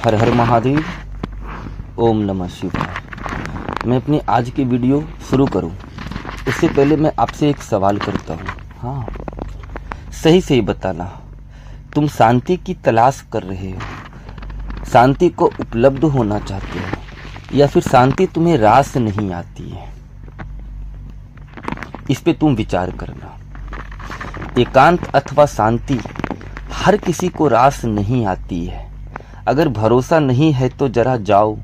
हर हर महादेव। ओम नमः शिवाय। मैं अपनी आज की वीडियो शुरू करूं इससे पहले मैं आपसे एक सवाल करता हूं। हाँ, सही सही बताना, तुम शांति की तलाश कर रहे हो, शांति को उपलब्ध होना चाहते हो, या फिर शांति तुम्हें रास नहीं आती है? इस पे तुम विचार करना। एकांत अथवा शांति हर किसी को रास नहीं आती है। अगर भरोसा नहीं है तो जरा जाओ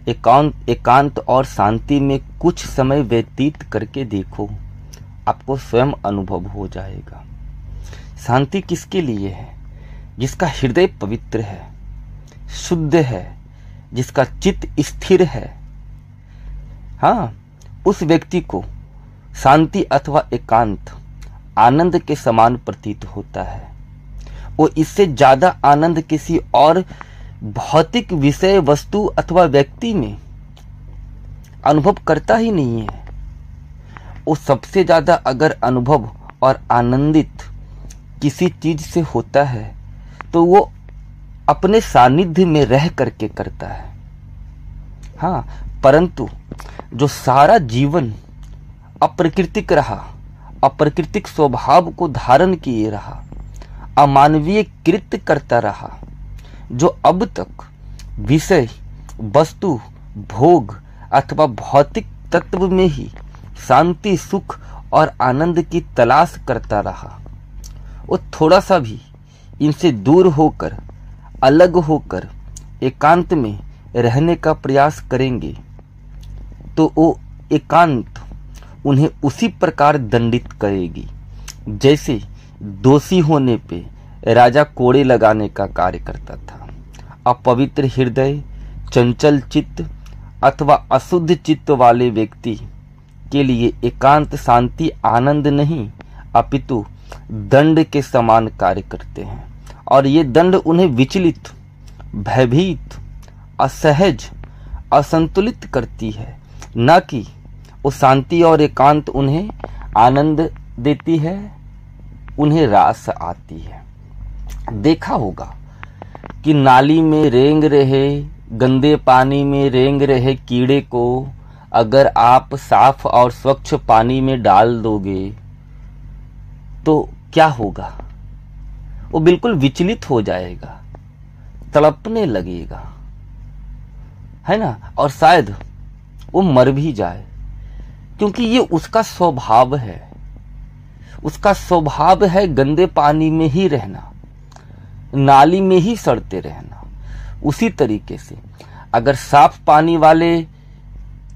एकांत और शांति में कुछ समय व्यतीत करके देखो, आपको स्वयं अनुभव हो जाएगा। शांति किसके लिए है? जिसका हृदय पवित्र है, शुद्ध है, जिसका चित्त स्थिर है। हाँ, उस व्यक्ति को शांति अथवा एकांत आनंद के समान प्रतीत होता है। वो इससे ज्यादा आनंद किसी और भौतिक विषय, वस्तु अथवा व्यक्ति में अनुभव करता ही नहीं है। वो सबसे ज्यादा अगर अनुभव और आनंदित किसी चीज से होता है तो वो अपने सानिध्य में रह करके करता है। हाँ, परंतु जो सारा जीवन अप्राकृतिक रहा, अप्राकृतिक स्वभाव को धारण किए रहा, अमानवीय कृत्य करता रहा, जो अब तक विषय, वस्तु, भोग अथवा भौतिक तत्व में ही शांति, सुख और आनंद की तलाश करता रहा, वो थोड़ा सा भी इनसे दूर होकर, अलग होकर एकांत में रहने का प्रयास करेंगे तो वो एकांत उन्हें उसी प्रकार दंडित करेगी जैसे दोषी होने पे राजा कोड़े लगाने का कार्य करता था। अपवित्र हृदय, चंचल चित्त अथवा अशुद्ध चित्त वाले व्यक्ति के लिए एकांत शांति आनंद नहीं अपितु दंड के समान कार्य करते हैं, और ये दंड उन्हें विचलित, भयभीत, असहज, असंतुलित करती है, न कि वो शांति और एकांत उन्हें आनंद देती है, उन्हें रास आती है। देखा होगा कि नाली में रेंग रहे, गंदे पानी में रेंग रहे कीड़े को अगर आप साफ और स्वच्छ पानी में डाल दोगे तो क्या होगा? वो बिल्कुल विचलित हो जाएगा, तड़पने लगेगा, है ना, और शायद वो मर भी जाए, क्योंकि ये उसका स्वभाव है। उसका स्वभाव है गंदे पानी में ही रहना, नाली में ही सड़ते रहना। उसी तरीके से अगर साफ पानी वाले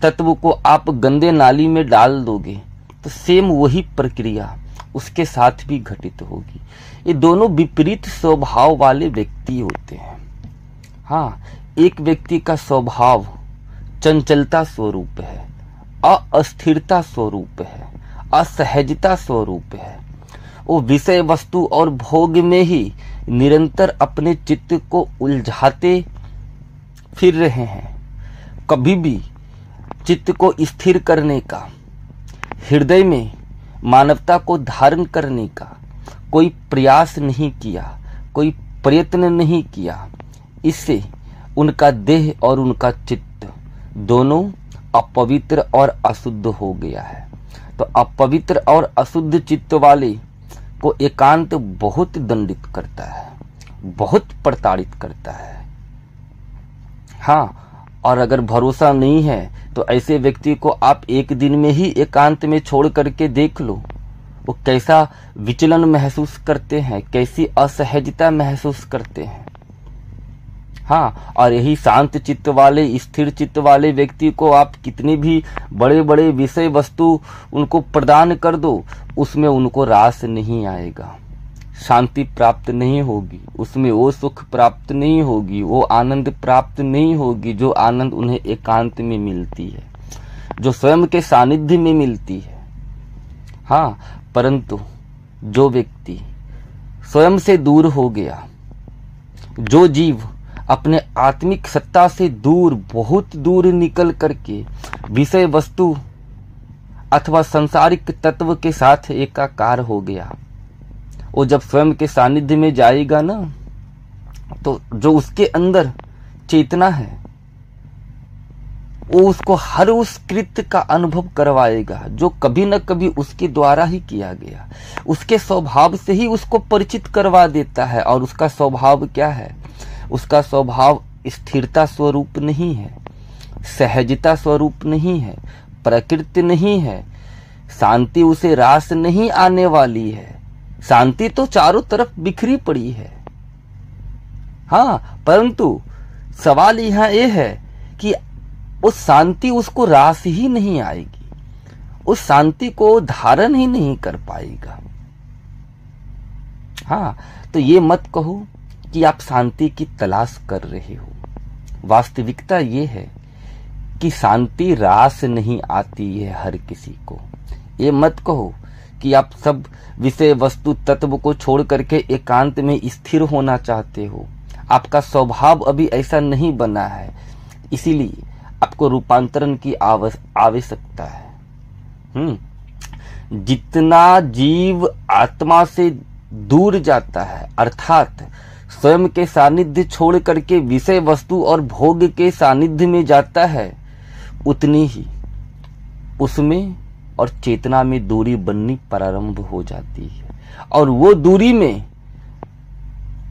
तत्व को आप गंदे नाली में डाल दोगे तो सेम वही प्रक्रिया उसके साथ भी घटित होगी। ये दोनों विपरीत स्वभाव वाले व्यक्ति होते हैं। हाँ, एक व्यक्ति का स्वभाव चंचलता स्वरूप है, अस्थिरता स्वरूप है, असहजता स्वरूप है। वो विषय, वस्तु और भोग में ही निरंतर अपने चित्त को उलझाते फिर रहे हैं। कभी भी चित्त को स्थिर करने का, हृदय में मानवता को धारण करने का कोई प्रयास नहीं किया, कोई प्रयत्न नहीं किया। इससे उनका देह और उनका चित्त दोनों अपवित्र और अशुद्ध हो गया है। तो अपवित्र और अशुद्ध चित्त वाले को एकांत बहुत दंडित करता है, बहुत प्रताड़ित करता है। हाँ, और अगर भरोसा नहीं है तो ऐसे व्यक्ति को आप एक दिन में ही एकांत में छोड़ करके देख लो, वो कैसा विचलन महसूस करते हैं, कैसी असहजता महसूस करते हैं। हाँ, और यही शांत चित्त वाले, स्थिर चित्त वाले व्यक्ति को आप कितने भी बड़े बड़े विषय, वस्तु उनको प्रदान कर दो, उसमें उनको रास नहीं आएगा, शांति प्राप्त नहीं होगी, उसमें वो सुख प्राप्त नहीं होगी, वो आनंद प्राप्त नहीं होगी जो आनंद उन्हें एकांत में मिलती है, जो स्वयं के सानिध्य में मिलती है। हाँ, परंतु जो व्यक्ति स्वयं से दूर हो गया, जो जीव अपने आत्मिक सत्ता से दूर, बहुत दूर निकल करके विषय, वस्तु अथवा सांसारिक तत्व के साथ एकाकार हो गया, वो जब स्वयं के सानिध्य में जाएगा ना, तो जो उसके अंदर चेतना है वो उसको हर उस कृत्य का अनुभव करवाएगा जो कभी न कभी उसके द्वारा ही किया गया। उसके स्वभाव से ही उसको परिचित करवा देता है। और उसका स्वभाव क्या है? उसका स्वभाव स्थिरता स्वरूप नहीं है, सहजता स्वरूप नहीं है, प्रकृति नहीं है। शांति उसे रास नहीं आने वाली है। शांति तो चारों तरफ बिखरी पड़ी है। हाँ, परंतु सवाल यहां यह है कि उस शांति उसको रास ही नहीं आएगी, उस शांति को धारण ही नहीं कर पाएगा। हाँ, तो ये मत कहो कि आप शांति की तलाश कर रहे हो। वास्तविकता ये है कि शांति रास नहीं आती है हर किसी को। ये मत कहो कि आप सब विषय वस्तु तत्व को छोड़ करके एकांत में स्थिर होना चाहते हो। आपका स्वभाव अभी ऐसा नहीं बना है, इसीलिए आपको रूपांतरण की आवश्यकता है। जितना जीव आत्मा से दूर जाता है, अर्थात स्वयं के सानिध्य छोड़ करके विषय वस्तु और भोग के सानिध्य में जाता है, उतनी ही उसमें और चेतना में दूरी बननी प्रारंभ हो जाती है। और वो दूरी में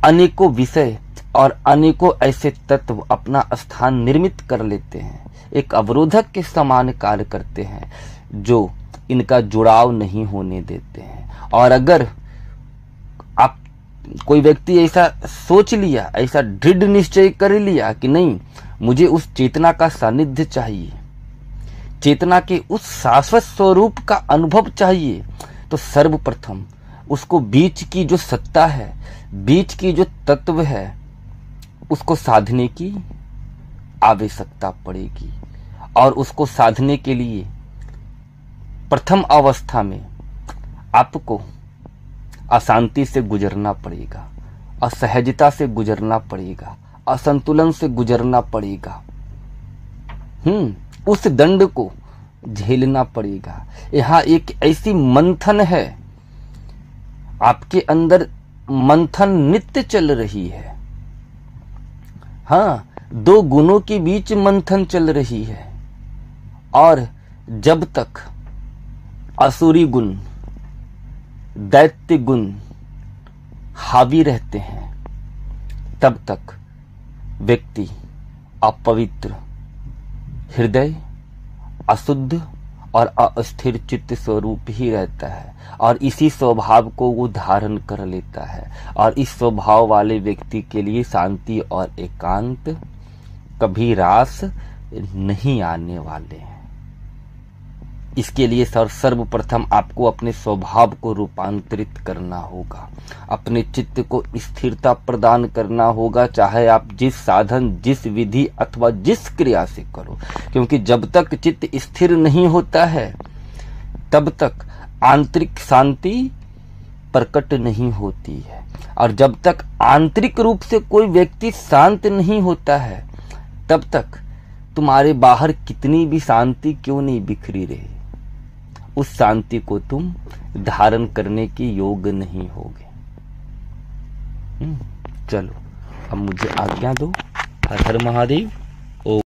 अनेकों विषय और अनेकों ऐसे तत्व अपना स्थान निर्मित कर लेते हैं, एक अवरोधक के समान कार्य करते हैं जो इनका जुड़ाव नहीं होने देते हैं। और अगर आप कोई व्यक्ति ऐसा सोच लिया, ऐसा दृढ़ निश्चय कर लिया कि नहीं, मुझे उस चेतना का सानिध्य चाहिए, चेतना के उस शाश्वत स्वरूप का अनुभव चाहिए, तो सर्वप्रथम उसको बीच की जो सत्ता है, बीच की जो तत्व है, उसको साधने की आवश्यकता पड़ेगी। और उसको साधने के लिए प्रथम अवस्था में आपको अशांति से गुजरना पड़ेगा, असहजता से गुजरना पड़ेगा, असंतुलन से गुजरना पड़ेगा। उस दंड को झेलना पड़ेगा। यहाँ एक ऐसी मंथन है, आपके अंदर मंथन नित्य चल रही है। हाँ, दो गुणों के बीच मंथन चल रही है। और जब तक असुरी गुण, दैत्य गुण हावी रहते हैं, तब तक व्यक्ति अपवित्र, हृदय अशुद्ध और अस्थिर चित्त स्वरूप ही रहता है। और इसी स्वभाव को वो धारण कर लेता है। और इस स्वभाव वाले व्यक्ति के लिए शांति और एकांत कभी रास नहीं आने वाले हैं। इसके लिए सर्वप्रथम आपको अपने स्वभाव को रूपांतरित करना होगा, अपने चित्त को स्थिरता प्रदान करना होगा, चाहे आप जिस साधन, जिस विधि अथवा जिस क्रिया से करो। क्योंकि जब तक चित्त स्थिर नहीं होता है, तब तक आंतरिक शांति प्रकट नहीं होती है। और जब तक आंतरिक रूप से कोई व्यक्ति शांत नहीं होता है, तब तक तुम्हारे बाहर कितनी भी शांति क्यों नहीं बिखरी रही, उस शांति को तुम धारण करने के योग्य नहीं होगे। चलो, अब मुझे आज्ञा दो। हर हर महादेव।